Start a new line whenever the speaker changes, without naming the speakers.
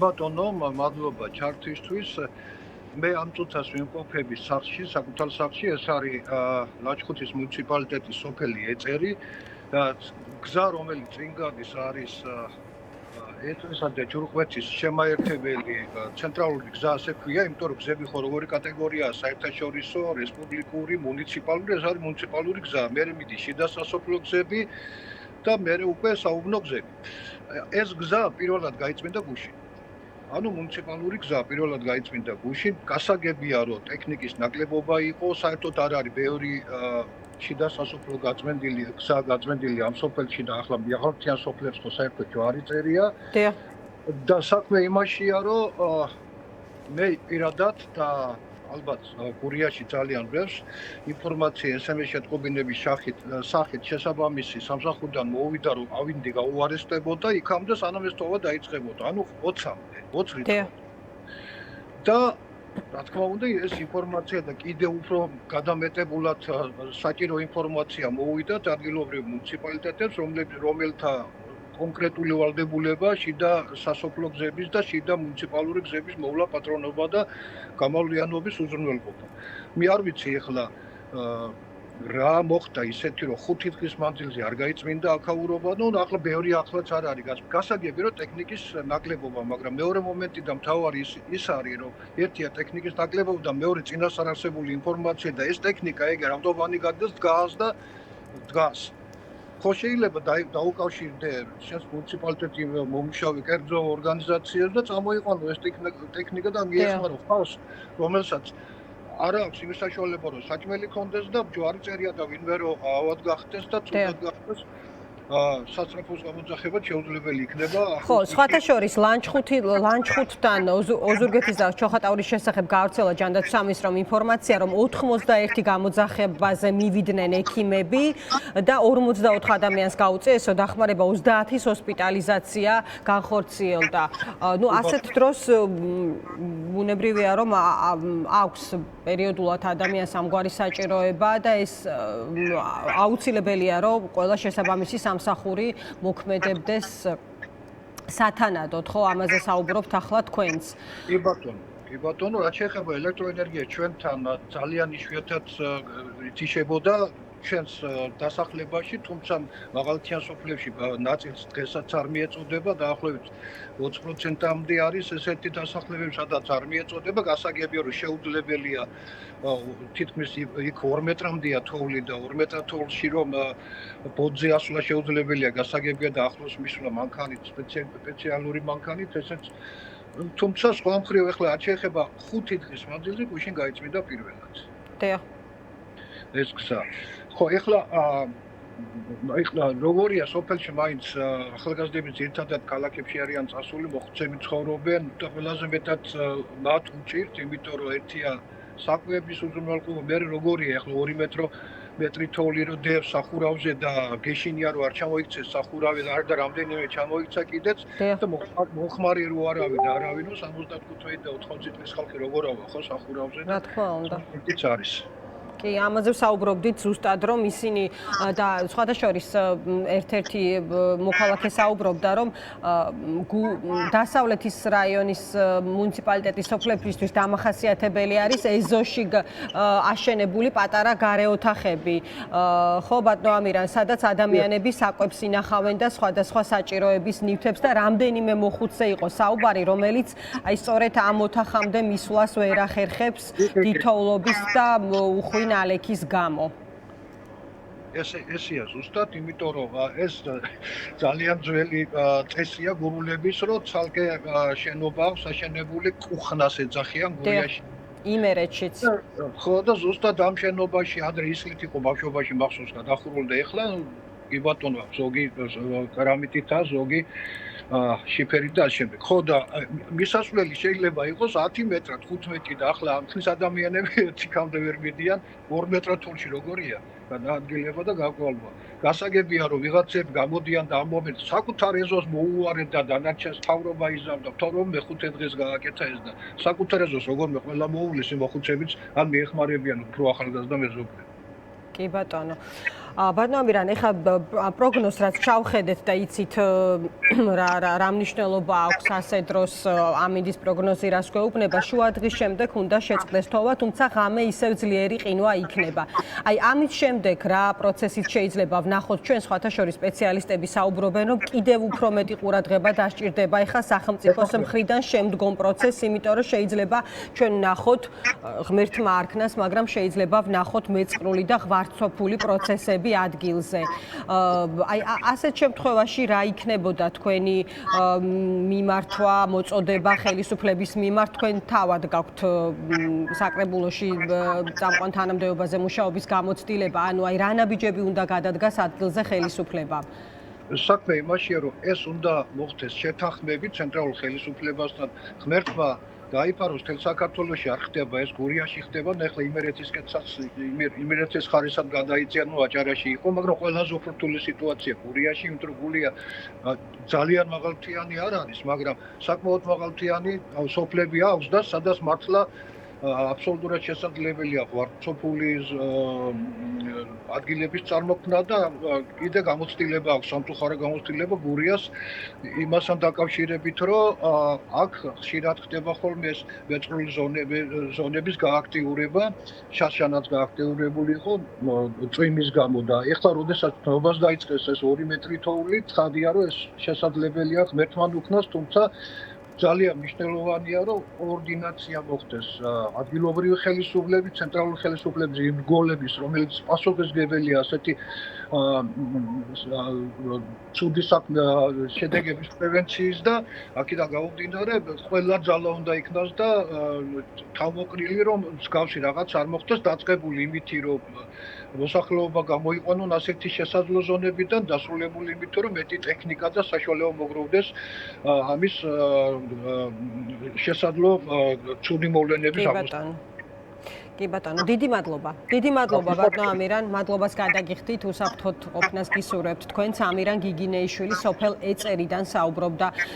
ბატონო, მადლობა ჩართვისთვის. მე ამ წუთას ვიმყოფები სახლში, საკუთარ სახლში, ეს არის ლაჩხუთის მუნიციპალიტეტის სოფელი ეწერი და გზა, რომელიც წინ გადის, არის ეწრისა და ჯურღვეთის შემაერთებელი ცენტრალური გზა, ასე ქვია, იმიტომ რომ გზები ხო როგორი კატეგორიაა, საერთაშორისო, რესპუბლიკური, მუნიციპალური, ეს არის მუნიციპალური გზა. მერე მიდის შიდა სასოფლო გზები და მერე უკვე საუბნო გზები. ეს გზა პირველად გაიწმინდა გუშინ. ანუ მუნიციპალური გზა პირველად გაიწმინდა გუშინ, გასაგებია რომ ტექნიკის ნაკლებობა იყო, საერთოდ არ არის ბევრი შიდა სასოფლო გაწმენდილი გზა გაწმენდილი ამ სოფელში და ახლა მიღალთიან სოფლებს ხო საერთოდ ჯვარი წერია. და საქმე იმაშია რომ მე პირადად და ალბათ გურიაში ძალიან ბევრს ინფორმაცია SMS შეტყობინების სახით შესაბამისი სამსახურიდან მოვიდა რომ ავინდი გაუარესტებოდა იქამდე სანამ ეს თოვა დაიწყებოდა ანუ 20-მდე 20 რიცხვად და რა თქმა უნდა ეს ინფორმაცია და კიდევ უფრო გადამეტებულად საჭირო ინფორმაცია მოვიდა ადგილობრივ მუნიციპალიტეტებს რომელთა კონკრეტული ვალდებულება შიდა სასოფლო გზების და შიდა მუნიციპალური გზების მოვლა პატრონობა და გამოვლენობის უზრუნველყოფა. მე არ ვიცი ახლა რა მოხდა ისეთი რომ 5 დღის მანძილზე არ გაიწმინდა აქაურობა, ну ახლა ბევრი ახლაც არ არის გასაგები რომ ტექნიკის ნაკლებობა, მაგრამ მეორე მომენტი და მთავარი ის არის რომ ერთია ტექნიკის ნაკლებობა და მეორე წინასწარ არსებული ინფორმაცია და ეს ტექნიკა ეგ რამდობანი გადას დგას და დგას. ხო შეიძლება დაუკავშირდე შენს მუნიციპალიტეტი მომუშავე კერძო ორგანიზაციებს და წამოიყვანო ეს ტექნიკა და მიეხმარო ხალხს, რომელსაც არ აქვს იმის საშუალება რომ საჭმელი კონდეს და ჯვარი წერია და ვინმე რომ ავად გახდეს და წუნდად გახდეს სასწრაფოს გამოძახება შეუძლებელი იქნება.
ხო, სხვათა შორის ლანჩხუთთან ოზურგეთის და ჩოხატაურის შესახებ გავრცელა ჯანდაცვის რომ ინფორმაცია რომ 91 გამოძახებაზე მივიდნენ ექიმები და 44 ადამიანს გაუწიესო დახმარება 30-ის ჰოსპიტალიზაცია განხორციელდა. ნუ ასეთ დროს ბუნებრივია რომ აქვს პერიოდულად ადამიანს ამგვარი საჭიროება და ეს აუცილებელია რომ ყველა შესაბამისი სამსახური მოქმედებდეს სათანადოდ, ხო, ამაზე საუბრობთ ახლა თქვენც.
კი ბატონო, რაც შეეხება ელექტროენერგიას ჩვენთან ძალიან იშვიათად ითიშებოდა ჩვენს დასახლებაში, თუმცა მაღალმთიან სოფლებში ნაწილს დღესაც არ მიეწოდება, დაახლოებით 20%-მდე არის ესეთი დასახლებები, სადაც არ მიეწოდება, გასაგებია რომ შეუძლებელია თითქმის იქ 2 მეტრამდეა თოვლი და 2 მეტრ თოვლში რომ ბოძზე ასვლა შეუძლებელია, გასაგებია და ახლოს მისვლა მანქანით, სპეციალური მანქანით, ესეც თუმცა სხვა მხრივ ახლა არ შეეხება 5 დღის მანძილზე გუშინ გაიწმინდა პირველად.
დიახ.
ეს გზა. ხო, ახლა როგორია სოფელში მაინც ახალგაზრდები ძირითადად ქალაქებში არიან წასული, მოხუცები ცხოვრობენ და ყველაზე მეტად მათ უჭირთ, იმიტომ რომ ერთია საკვების უზრუნველყოფა, მეორე როგორია ახლა 2 მეტრი თოვლი რო დევს სახურავზე და გეშინია რომ არ ჩამოიქცეს სახურავი და არ და რამდენიმე ჩამოიქცა კიდეც და მოხმარი რო არავინ 75 და 80 წლის ხალხი როგორ ავა ხო სახურავზე და
რა თქმა უნდა.
ის არის.
კი, ამაზე ვსაუბრობდით ზუსტად რომ ისინი და სხვათა შორის ერთ-ერთი მოქალაქე საუბრობდა რომ დასავლეთის რაიონის მუნიციპალიტეტის სოფლებისთვის დამახასიათებელი არის ეზოში აშენებული პატარა გარე ოთახები. ხო, ბატონო ამირან, სადაც ადამიანები საკვებს ინახავენ და სხვადასხვა საჭიროების ნივთებს და რამდენიმე მოხუცე იყო საუბარი, რომელიც აი სწორედ ამ ოთახამდე მისვლას ვერ ახერხებს თითოეულობის და უხვი ნალექის გამო.
ესეა ზუსტად, იმიტომ რომ ეს ძალიან ძველი წესია გურულების, რომ ცალკე შენობა საშენებული კუხნას ეძახიან გურიაში.
იმერეთშიც.
ხო და ზუსტად ამ შენობაში ადრე ისლით იყო ბავშვობაში მახსოვს გადახურული და ეხლა კი ბატონო ზოგი კერამიკითა, ზოგი შიფერით და შემდეგ. ხო და მისასვლელი შეიძლება იყოს 10 მეტრად, 15 და ახლა ამხის ადამიანები იქამდე ვერ მიდიან 2 მეტრად თულში როგორია გადაადგილება და გაკვალვა. გასაგებია რომ ვიღაცები გამოდიან და ამ მომენტს საკუთარ ეზოს მოუვარენ და დანარჩენს თავრობა იზამდა, თორემ მე-5 დღეს გააკეთა ეს და საკუთარ ეზოს როგორმე ყველა მოუვლის მოხუცებიც ან მიეხმარებიან უფრო ახალგაზრდა მეზობლებს.
კი ბატონო. ბატონო ამირან, ეხლა პროგნოზს რაც ჩავხედეთ და იცით რა მნიშვნელობა აქვს ასე დროს ამინდის პროგნოზი რას გვეუბნება, შუა დღის შემდეგ უნდა შეწყდეს თოვა, თუმცა ღამე ისევ ძლიერი ყინვა იქნება. აი ამის შემდეგ რა პროცესით შეიძლება ვნახოთ ჩვენ სხვათა შორის სპეციალისტები საუბრობენ, რომ კიდევ უფრო მეტი ყურადღება დასჭირდება ეხლა სახელმწიფოს მხრიდან შემდგომ პროცესს, იმიტომ რომ შეიძლება ჩვენ ვნახოთ ღმერთმა არქნას, მაგრამ შეიძლება ვნახოთ მეწყრული და ღვარცოფული პროცესები ადგილზე. აი ასეთ შემთხვევაში რა იქნებოდა თქვენი მიმართვა, მოწოდება ხელისუფლების მიმართ, თქვენ თავად გაქვთ საკრებულოში წამყვან თანამდებობაზე მუშაობის გამოცდილება, ანუ აი რა ნაბიჯები უნდა გადადგას ადგილზე ხელისუფლებამ?
საქმე იმაშია, რომ ეს უნდა მოხდეს შეთანხმებით ცენტრალურ ხელისუფლებასთან. ღმერთმა დაიფაროს თელ საქართველოში არ ხდება ეს, გურიაში ხდება, ახლა იმერეთის ხარისად გადაიწია, ნუ აჭარაში იყო, მაგრამ ყველაზე უფრო რთული სიტუაცია გურიაში, იმიტომ რომ გურია ძალიან მაღალმთიანი არ არის, მაგრამ საკმაოდ მაღალმთიანი სოფლები აქვს და სადაც მართლა აბსოლუტურად შესაძლებელია ღვარცოფული ადგილების წარმოქმნა და კიდე გამოცდილება აქვს, სამწუხარო გამოცდილება გურიას იმასთან დაკავშირებით, რომ აქ ხშირად ხდება ხოლმე ეს მეწყრული ზონების გააქტიურება, შაშანაც გააქტიურებული იყო წვიმის გამო და ეხლა როდესაც თობას დაიწყეს ეს 2 მეტრი თოვლი, ცხადია რომ ეს შესაძლებელია ღმერთმან უქნას, თუმცა ძალიან მნიშვნელოვანია, რომ კოორდინაცია მოხდეს ადგილობრივი ხელისუფლების, ცენტრალური ხელისუფლების იმ რგოლების, რომელიც პასუხისმგებელია ასეთი ცუდი შედეგების პრევენციის და აქედან გამომდინარე, ყველა ძალა უნდა იქნას და თავმოყრილი, რომ მსგავსი რაღაც არ მოხდეს, დაწყებული იმითი, რომ მოსახლეობა გამოიყვანონ ასეთი შესაძლო ზონებიდან, დასრულებული იმით, რომ მეტი ტექნიკა და საშუალება მოგროვდეს ამის შესაძლო ცუდი მოვლენების აღმოჩენას.
კი ბატონო, დიდი მადლობა. დიდი მადლობა ბატონო ამირან, მადლობას გადაგიხდით, უსაფრთხოდ ყოფნას გისურვებთ. თქვენც ამირან გიგინეიშვილი სოფელ ეწერიდან საუბრობდა